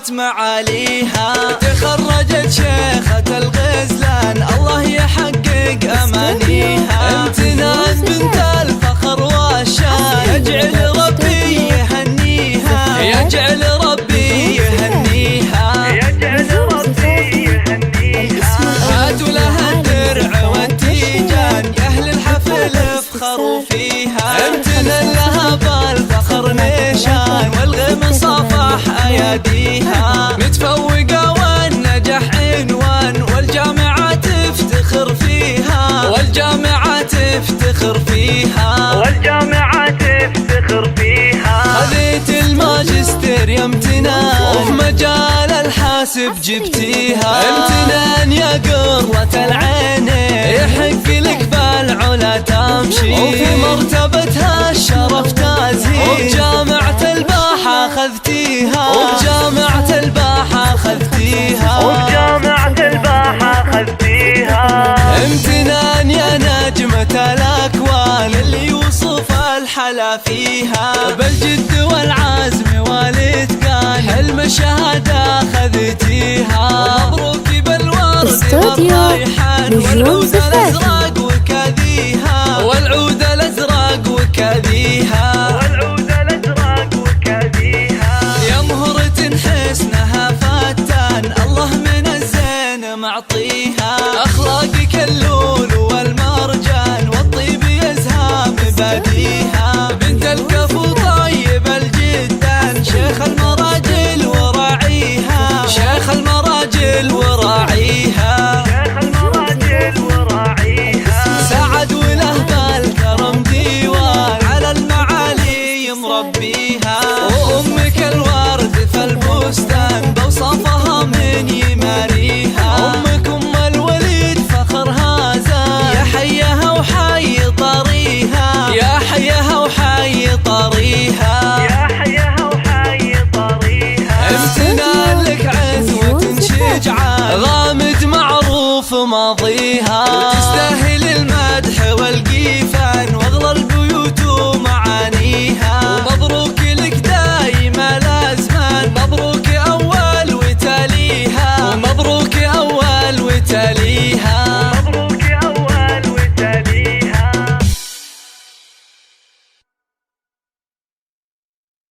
رفعت معاليها، تخرجت شيخة الغزلان الله يحقق أمانيها. امتنان بنت الفخر والشان يجعل ربي يهنيها، يجعل ربي يهنيها، يجعل ربي يهنيها. هاتوا لها الدرع والتيجان يا أهل الحفل افخروا فيها. امتنان لها بالفخر نشان والغم صافح أياديها. متفوقة والنجاح عنوان والجامعة تفتخر فيها، والجامعة تفتخر فيها، والجامعة تفتخر فيها. خذيت الماجستير يا امتنان وفي مجال الحاسب جبتيها. امتنان يا قرة العين يحق لك بالعلا تمشي، وفي مرتبتها الشرف تازي. وبجامعة الباحة خذتيها، وبجامعة الباحة خذتيها، وبجامعة الباحة خذتيها. امتنان يا نجمة الأكوان اللي يوصف الحلا فيها، بالجد والعزم والإتقان حلم الشهادة خذتيها. مبروك بالورد والريحان والعود الأزرق وكاديها، والعود الأزرق وكاديها، والعود الأزرق وكاديها. يا مهرة حسنها فتان الله من الزين معطيها. أخلاقك اللول والمرجان والطيب يزهى مباديها. بنت الكفو طيب الجدان شيخ المراجل وراعيها، شيخ المراجل وراعيها، شيخ المراجل وراعيها. سعد وله بالكرم ديوان على المعالي مربيها. وأمك الورد في البستان بوصفها من يماريها. أمك أم الوليد فخر هذا يا حيها وحي طريها، يا حيها وحي طريها، يا حيها وحي طريها. امتنان لك عزوة شجعان غامد معروف ماضيها.